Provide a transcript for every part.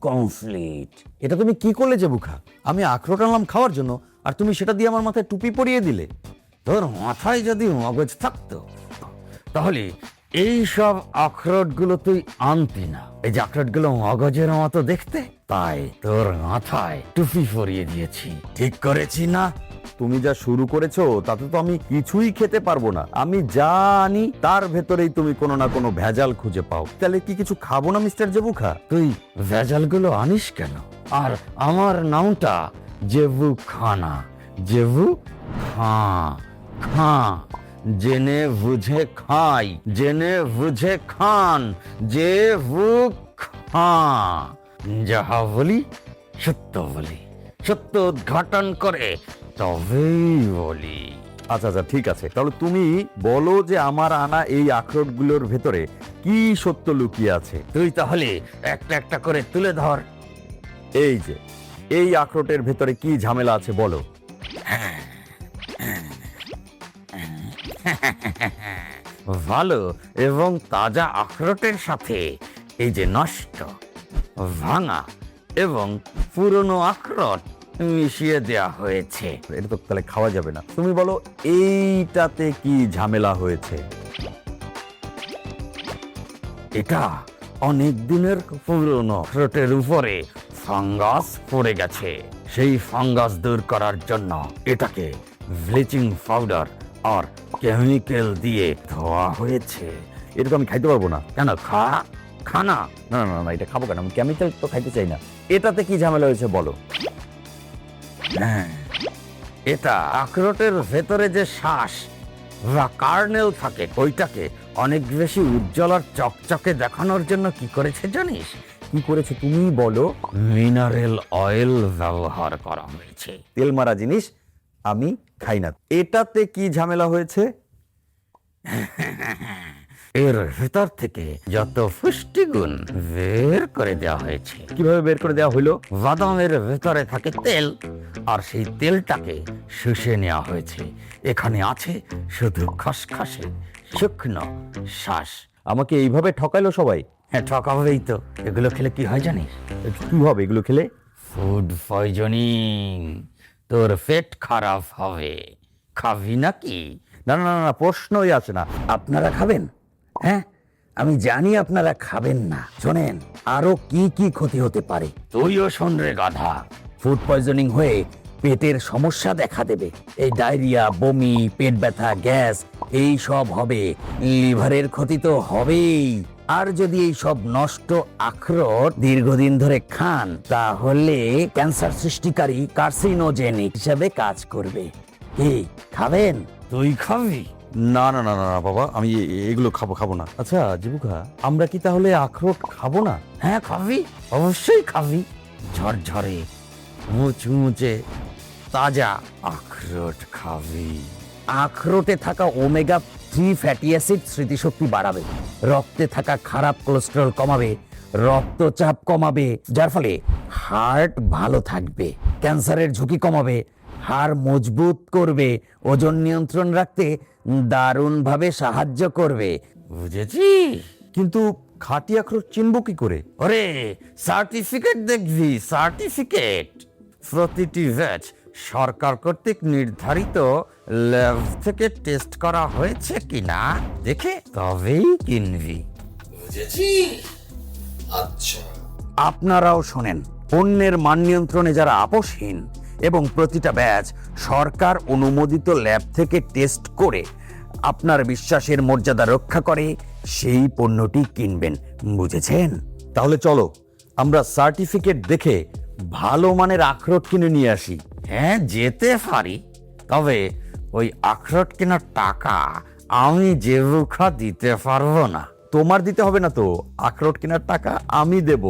Complete. এটা তুমি কি করলে জেবুখা? আমি আখরোট আনলাম খাওয়ার জন্য, আর তুমি সেটা দিয়ে আমার মাথায় টুপি পরিয়ে দিলে। তোর মাথায় যদি মগজ থাকতো তাহলে এই সব আখরোটগুলো তুই আনতি না। এই যে আখরোটগুলো মগজের মতো দেখতে, তাই তোর মাথায় টুপি পরিয়ে দিয়েছি। ঠিক করেছি না? তুমি যা শুরু করেছো তাতে তো আমি কিছুই খেতে পারবো না। আমি যা আনি তার ভেতরেই তুমি কোনো না কোনো ভেজাল খুঁজে পাও। তাহলে কি কিছু খাবো না মিস্টার জেবুখা? তুই ভেজালগুলো আনিস কেন? আর আমার নামটা জেবু খানা। জেবু খা খা, জেনে বুঝে খাই, জেনে বুঝে খান, জেবু খা। যাহা বলি সত্য বলি, সত্য উদ্ঘাটন করে তবেই বলি। আচ্ছা আচ্ছা, ঠিক আছে, তাহলে তুমি বলো যে আমার আনা এই আখরোটগুলোর ভেতরে কি সত্য লুকিয়ে আছে। তুই তাহলে একটা একটা করে তুলে ধর। এই যে এই আখরোটের ভেতরে কি ঝামেলা আছে বলো। ভালো এবং তাজা আখরোটের সাথে এই যে নষ্ট, ভাঙা এবং পুরনো আখরোট মিশিয়ে দেয়া হয়েছে। এটা তো তাহলে খাওয়া যাবে না। তুমি বলো এইটাতে কি ঝামেলা হয়েছে। এটা অনেক দিনের পুরনো আখরোটের উপরে ফাঙ্গাস পড়ে গেছে। সেই ফাঙ্গাস দূর করার জন্য এটাকে ব্লিচিং পাউডার আর কেমিক্যাল দিয়ে ধোয়া হয়েছে। এটা তো আমি খাইতে পারবো না। কেন? খানা? না না না, এটা খাবো কেন? আমি কেমিক্যাল তো খাইতে চাই না। এটাতে কি ঝামেলা হয়েছে বলো। হ্যাঁ, এটা আখরোটের ভেতরে যে শ্বাস বা কার্নেল থাকে, ওইটাকে অনেক বেশি উজ্জ্বল আর চকচকে দেখানোর জন্য কি করেছে জানিস? কি করেছে তুমি বলো। মিনারেল অয়েল ব্যবহার করা হয়েছে। তেল মারা জিনিস আমি খাই না। এটাতে কি ঝামেলা হয়েছে? এর ভেতর থেকে যত পুষ্টিগুণ বের করে দেওয়া হয়েছে। কিভাবে বের করে দেওয়া হলো? বাদামের ভেতরে থাকে তেল, আর সেই তেলটাকে শুষে নেওয়া হয়েছে। এখানে আছে শুধু খসখসে শুকনো শ্বাস। আমাকে এইভাবে ঠকাইলো সবাই। হ্যাঁ, ঠকাবেই তো। এগুলো খেলে কি হয় জানিস? কি হবে এগুলো খেলে? Food poisoning. তোর পেট খারাপ হবে। খাবি নাকি? না না না না, প্রশ্নই আসে না। আপনারা খাবেন? হ্যাঁ, আমি জানি আপনারা খাবেন না। শোনেন, আরো কি কি ক্ষতি হতে পারে। তুইও শোন রে গাধা। ফুড পয়জনিং হয়ে পেটের সমস্যা দেখা দেবে। এই ডায়রিয়া, বমি, পেট ব্যথা, গ্যাস এই সব হবে। লিভারের ক্ষতি তো হবেই। আর যদি এই সব নষ্ট আখরোট দীর্ঘদিন ধরে খান, তাহলে ক্যান্সার সৃষ্টিকারী কার্সিনোজেনিক হিসাবে কাজ করবে। কি খাবেন? তুই খাবি? না না না না না বাবা, আমি এগুলো খাবো না। আচ্ছা জিবুখা, আমরা কি তাহলে আখরোট খাবো না? হ্যাঁ খাবি, অবশ্যই খাবি। ঝরঝরে মুচমুচে তাজা আখরোট খাবি। আখরোটে থাকা ওমেগা 3 ফ্যাটি অ্যাসিড স্মৃতিশক্তি বাড়াবে, রক্তে থাকা খারাপ কোলেস্টেরল কমাবে, রক্তচাপ কমাবে, যার ফলে হার্ট ভালো থাকবে, ক্যান্সারের ঝুঁকি কমাবে, হাড় মজবুত করবে, ওজন নিয়ন্ত্রণ রাখতে দারুণভাবে সাহায্য করবে। বুঝেছিস? কিন্তু খাঁটি আখরোট চিনবো কি করে? ওরে, সার্টিফিকেট দেখবি, সার্টিফিকেট। প্রতিটি ব্যাচ সরকার কর্তৃক নির্ধারিত ল্যাব থেকে টেস্ট করা হয়েছে কিনা দেখে তবেই কিনবি। বুঝেছিস? আচ্ছা। আপনারাও শোনেন, পণ্যের মান নিয়ন্ত্রণে যারা আপোষহীন এবং প্রতিটা ব্যাচ সরকার অনুমোদিত ল্যাব থেকে টেস্ট করে আপনার বিশ্বাসের মর্যাদা রক্ষা করে, সেই পণ্যটি কিনবেন। বুঝেছেন? তাহলে চলো আমরা সার্টিফিকেট দেখে ভালো মানের আখরোট কিনে নিয়ে আসি। হ্যাঁ, যেতে পারি, তবে ওই আখরোট কেনার টাকা আমি জেবুখা দিতে পারবো না। তোমার দিতে হবে না তো, আখরোট কেনার টাকা আমি দেব।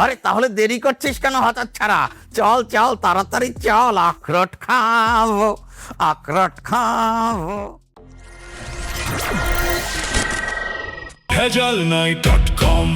আরে তাহলে দেরি করছিস কেন হতচ্ছাড়া? চল চল, তাড়াতাড়ি চল, আখরোট খাবো, আখরোট খাবো। ভেজালনাই.com